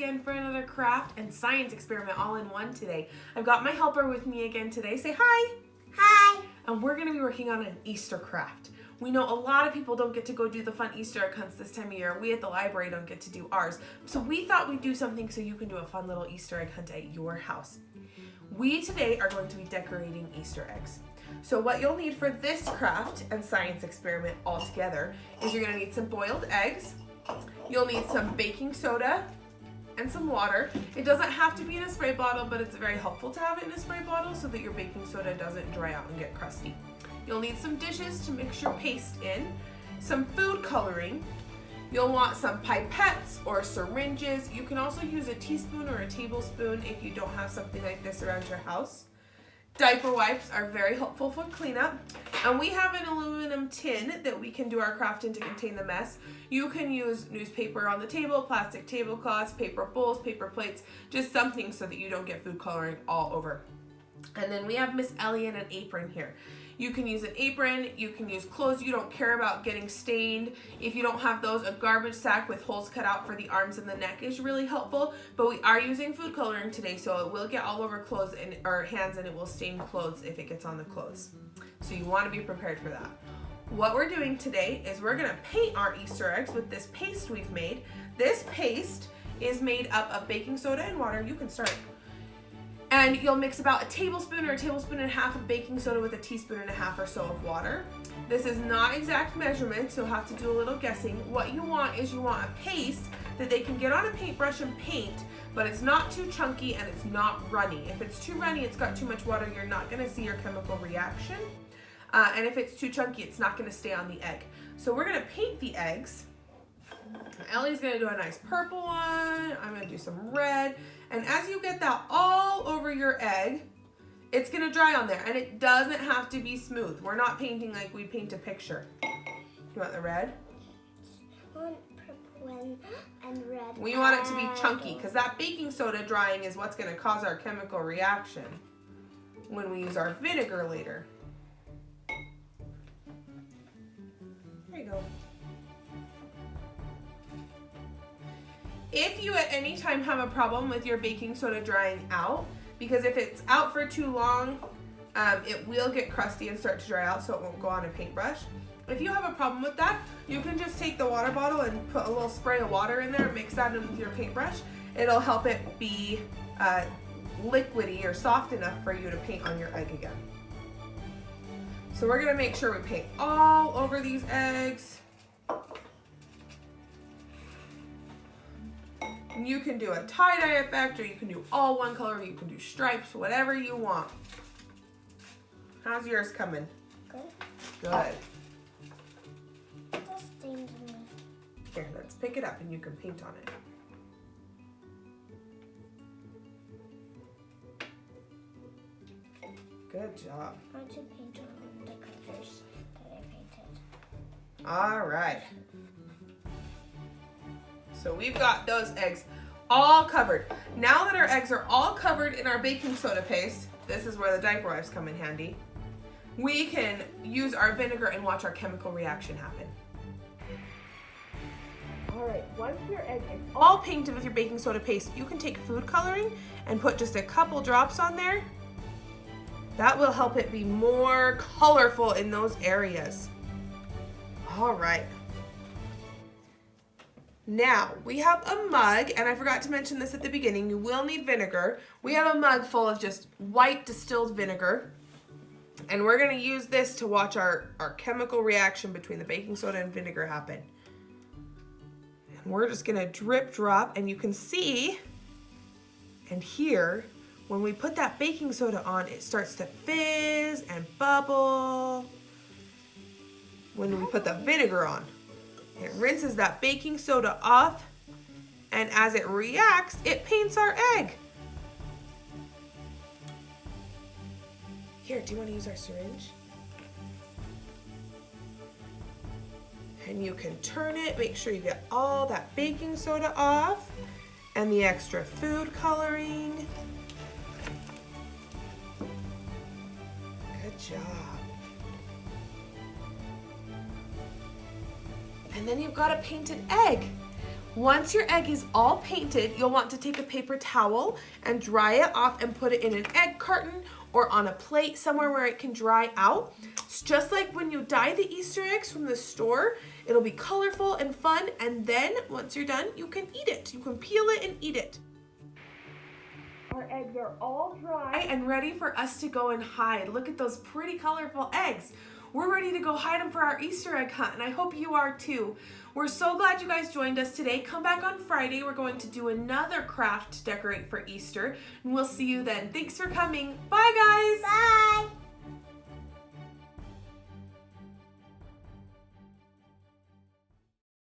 again for another craft and science experiment all in one today. I've got my helper with me again today. Say hi. Hi. And we're going to be working on an Easter craft. We know a lot of people don't get to go do the fun Easter egg hunts this time of year. We at the library don't get to do ours. So we thought we'd do something so you can do a fun little Easter egg hunt at your house. We today are going to be decorating Easter eggs. So what you'll need for this craft and science experiment all together is you're going to need some boiled eggs. You'll need some baking soda and some water. It doesn't have to be in a spray bottle, but it's very helpful to have it in a spray bottle so that your baking soda doesn't dry out and get crusty. You'll need some dishes to mix your paste in, some food coloring. You'll want some pipettes or syringes. You can also use a teaspoon or a tablespoon if you don't have something like this around your house. Diaper wipes are very helpful for cleanup. And we have an aluminum tin that we can do our craft in to contain the mess. You can use newspaper on the table, plastic tablecloths, paper bowls, paper plates, just something so that you don't get food coloring all over. And then we have Miss Ellie in an apron here. You can use an apron, you can use clothes you don't care about getting stained. If you don't have those, a garbage sack with holes cut out for the arms and the neck is really helpful. But we are using food coloring today, so it will get all over clothes and or hands, and it will stain clothes if it gets on the clothes. So you want to be prepared for that. What we're doing today is we're going to paint our Easter eggs with this paste we've made. This paste is made up of baking soda and water. You can start. And you'll mix about a tablespoon or a tablespoon and a half of baking soda with a teaspoon and a half or so of water. This is not exact measurements, you'll have to do a little guessing. What you want is you want a paste that they can get on a paintbrush and paint, but it's not too chunky and it's not runny. If it's too runny, it's got too much water, you're not gonna see your chemical reaction. And if it's too chunky, it's not gonna stay on the egg. So we're gonna paint the eggs. Ellie's gonna do a nice purple one. I'm gonna do some red. And as you get that all over your egg, it's gonna dry on there. And it doesn't have to be smooth. We're not painting like we paint a picture. You want the red? I want purple and red. We want it to be chunky because that baking soda drying is what's gonna cause our chemical reaction when we use our vinegar later. There you go. If you at any time have a problem with your baking soda drying out, because if it's out for too long, it will get crusty and start to dry out, so it won't go on a paintbrush. If you have a problem with that, you can just take the water bottle and put a little spray of water in there and mix that in with your paintbrush. It'll help it be liquidy or soft enough for you to paint on your egg again. So we're gonna make sure we paint all over these eggs. And you can do a tie-dye effect, or you can do all one color, you can do stripes, whatever you want. How's yours coming? Good. Good. Just stained me. Here, let's pick it up and you can paint on it. Good job. I want to paint on the colors that I painted. All right. So we've got those eggs all covered. Now that our eggs are all covered in our baking soda paste, this is where the diaper wipes come in handy. We can use our vinegar and watch our chemical reaction happen. All right, once your egg is all painted with your baking soda paste, you can take food coloring and put just a couple drops on there. That will help it be more colorful in those areas. All right. Now, we have a mug, and I forgot to mention this at the beginning, you will need vinegar. We have a mug full of just white distilled vinegar, and we're gonna use this to watch our chemical reaction between the baking soda and vinegar happen. And we're just gonna drip drop, and you can see and hear when we put that baking soda on, it starts to fizz and bubble when we put the vinegar on. It rinses that baking soda off, and as it reacts, it paints our egg. Here, do you want to use our syringe? And you can turn it, make sure you get all that baking soda off and the extra food coloring. Good job. And then you've got a painted egg. Once your egg is all painted, you'll want to take a paper towel and dry it off and put it in an egg carton or on a plate somewhere where it can dry out. It's just like when you dye the Easter eggs from the store. It'll be colorful and fun, and then once you're done, you can eat it. You can peel it and eat it. Our eggs are all dry and ready for us to go and hide. Look at those pretty colorful eggs. We're ready to go hide them for our Easter egg hunt, and I hope you are too. We're so glad you guys joined us today. Come back on Friday. We're going to do another craft to decorate for Easter, and we'll see you then. Thanks for coming. Bye, guys. Bye.